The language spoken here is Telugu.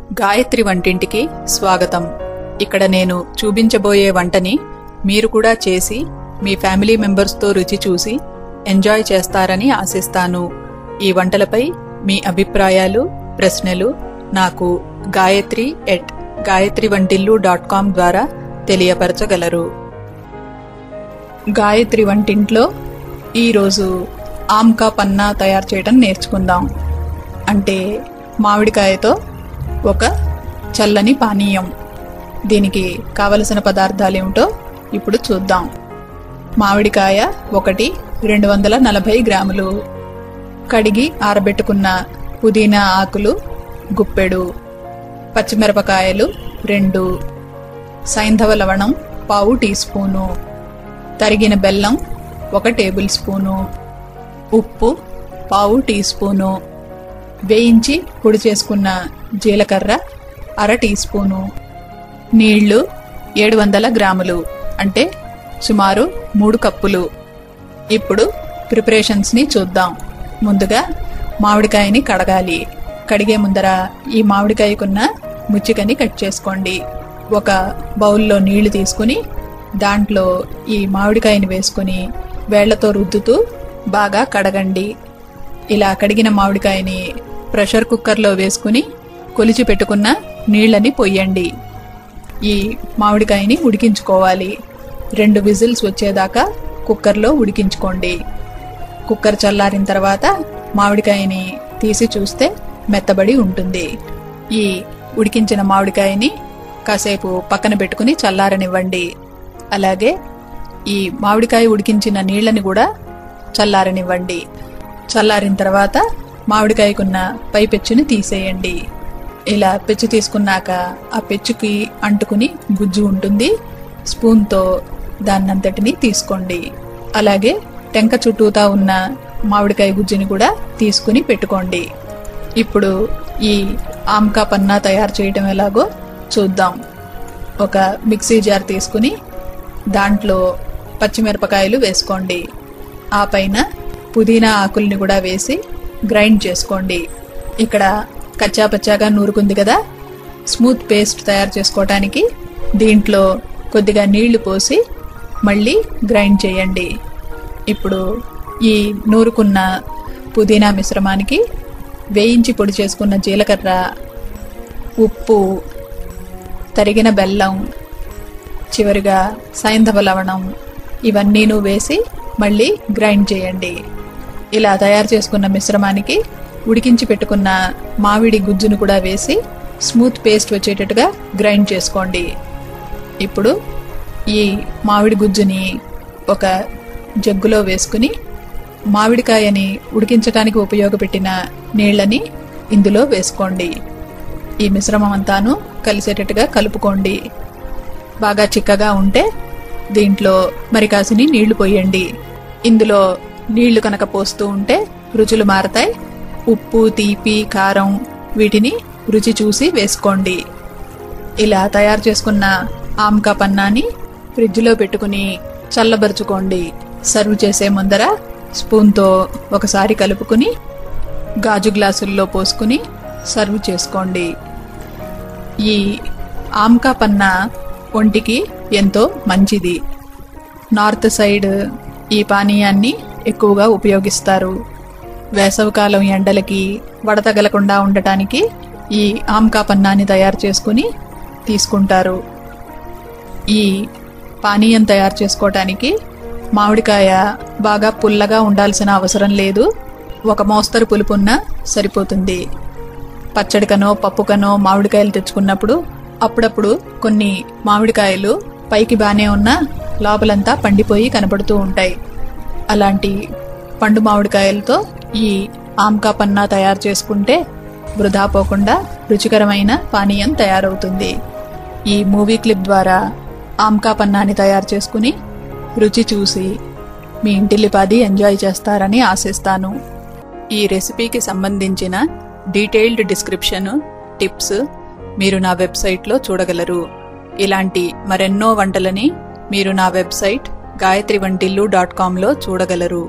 గాయత్రి వంటింటికి స్వాగతం. ఇక్కడ నేను చూపించబోయే వంటని మీరు కూడా చేసి మీ ఫ్యామిలీ మెంబర్స్తో రుచి చూసి ఎంజాయ్ చేస్తారని ఆశిస్తాను. ఈ వంటలపై మీ అభిప్రాయాలు, ప్రశ్నలు నాకు gayatri@gayatrivantillu.com ద్వారా తెలియపరచగలరు. గాయత్రి వంటింట్లో ఈరోజు ఆమ్కా పన్నా తయారు చేయడం నేర్చుకుందాం. అంటే మామిడికాయతో ఒక చల్లని పానీయం. దీనికి కావలసిన పదార్థాలేమిటో ఇప్పుడు చూద్దాం. మామిడికాయ 240 గ్రాములు, కడిగి ఆరబెట్టుకున్న పుదీనా ఆకులు గుప్పెడు, పచ్చిమిరపకాయలు 2, సైంధవ లవణం 1/2 టీ స్పూను, తరిగిన బెల్లం 1 టేబుల్ స్పూను, ఉప్పు 1/2 టీ స్పూను, వేయించి పొడి చేసుకున్న జీలకర్ర 1/2 టీ స్పూను, నీళ్లు 700 గ్రాములు అంటే సుమారు 3 కప్పులు. ఇప్పుడు ప్రిపరేషన్స్ ని చూద్దాం. ముందుగా మామిడికాయని కడగాలి. కడిగే ముందర ఈ మామిడికాయకున్న ముచ్చికని కట్ చేసుకోండి. ఒక బౌల్లో నీళ్లు తీసుకుని దాంట్లో ఈ మామిడికాయని వేసుకుని వేళ్లతో రుద్దుతూ బాగా కడగండి. ఇలా కడిగిన మామిడికాయని ప్రెషర్ కుక్కర్లో వేసుకుని కొలిచి పెట్టుకున్న నీళ్లని పొయ్యండి. ఈ మామిడికాయని ఉడికించుకోవాలి. 2 విజిల్స్ వచ్చేదాకా కుక్కర్లో ఉడికించుకోండి. కుక్కర్ చల్లారిన తర్వాత మామిడికాయని తీసి చూస్తే మెత్తబడి ఉంటుంది. ఈ ఉడికించిన మామిడికాయని కాసేపు పక్కన పెట్టుకుని చల్లారనివ్వండి. అలాగే ఈ మామిడికాయ ఉడికించిన నీళ్లని కూడా చల్లారనివ్వండి. చల్లారిన తర్వాత మామిడికాయకున్న పై పెచ్చుని తీసేయండి. ఇలా పెచ్చు తీసుకున్నాక ఆ పెచ్చుకి అంటుకుని గుజ్జు ఉంటుంది. స్పూన్తో దాన్నంతటిని తీసుకోండి. అలాగే టెంక చుట్టూతా ఉన్న మామిడికాయ గుజ్జుని కూడా తీసుకుని పెట్టుకోండి. ఇప్పుడు ఈ ఆమ్కా పన్నా తయారు చేయడం ఎలాగో చూద్దాం. ఒక మిక్సీ జార్ తీసుకుని దాంట్లో పచ్చిమిరపకాయలు వేసుకోండి. ఆ పైన పుదీనా ఆకుల్ని కూడా వేసి గ్రైండ్ చేసుకోండి. ఇక్కడ కచ్చాపచ్చాగా నూరుకుంది కదా, స్మూత్ పేస్ట్ తయారు చేసుకోవటానికి దీంట్లో కొద్దిగా నీళ్లు పోసి మళ్ళీ గ్రైండ్ చేయండి. ఇప్పుడు ఈ నూరుకున్న పుదీనా మిశ్రమానికి వేయించి పొడి చేసుకున్న జీలకర్ర, ఉప్పు, తరిగిన బెల్లం, చివరిగా సైంధవ లవణం ఇవన్నీను వేసి మళ్ళీ గ్రైండ్ చేయండి. ఇలా తయారు చేసుకున్న మిశ్రమానికి ఉడికించి పెట్టుకున్న మామిడి గుజ్జును కూడా వేసి స్మూత్ పేస్ట్ వచ్చేటట్టుగా గ్రైండ్ చేసుకోండి. ఇప్పుడు ఈ మామిడి గుజ్జుని ఒక జగ్గులో వేసుకుని మామిడికాయని ఉడికించడానికి ఉపయోగపెట్టిన నీళ్లని ఇందులో వేసుకోండి. ఈ మిశ్రమం అంతాను కలిసేటట్టుగా కలుపుకోండి. బాగా చిక్కగా ఉంటే దీంట్లో మరి కాసిని నీళ్లు పోయండి. ఇందులో నీళ్లు కనుక పోస్తూ ఉంటే రుచులు మారతాయి. ఉప్పు, తీపి, కారం వీటిని రుచి చూసి వేసుకోండి. ఇలా తయారు చేసుకున్న ఆమ్కా పన్నాని ఫ్రిడ్జ్లో పెట్టుకుని చల్లబరుచుకోండి. సర్వ్ చేసే ముందర స్పూన్తో ఒకసారి కలుపుకుని గాజు గ్లాసుల్లో పోసుకుని సర్వ్ చేసుకోండి. ఈ ఆమ్కా పన్నా ఒంటికి ఎంతో మంచిది. నార్త్ సైడ్ ఈ పానీయాన్ని ఎక్కువగా ఉపయోగిస్తారు. వేసవికాలం ఎండలకి వడతగలకుండా ఉండటానికి ఈ ఆమ్కా పన్నాని తయారు చేసుకుని తీసుకుంటారు. ఈ పానీయం తయారు చేసుకోవటానికి మామిడికాయ బాగా పుల్లగా ఉండాల్సిన అవసరం లేదు. ఒక మోస్తరు పులుపున్నా సరిపోతుంది. పచ్చడికనో పప్పుకనో మామిడికాయలు తెచ్చుకున్నప్పుడు అప్పుడప్పుడు కొన్ని మామిడికాయలు పైకి బానే ఉన్నా లోపలంతా పండిపోయి కనపడుతూ ఉంటాయి. అలాంటి పండు మామిడికాయలతో ఈ ఆమ్కా పన్నా తయారు చేసుకుంటే వృధా పోకుండా రుచికరమైన పానీయం తయారవుతుంది. ఈ మూవీ క్లిప్ ద్వారా ఆమ్కా పన్నాని తయారు చేసుకుని రుచి చూసి మీ ఇంటిల్లిపాది ఎంజాయ్ చేస్తారని ఆశిస్తాను. ఈ రెసిపీకి సంబంధించిన డీటెయిల్డ్ డిస్క్రిప్షన్, టిప్స్ మీరు నా వెబ్సైట్లో చూడగలరు. ఇలాంటి మరెన్నో వంటలని మీరు నా వెబ్సైట్ gayatrivantillu.com లో చూడగలరు.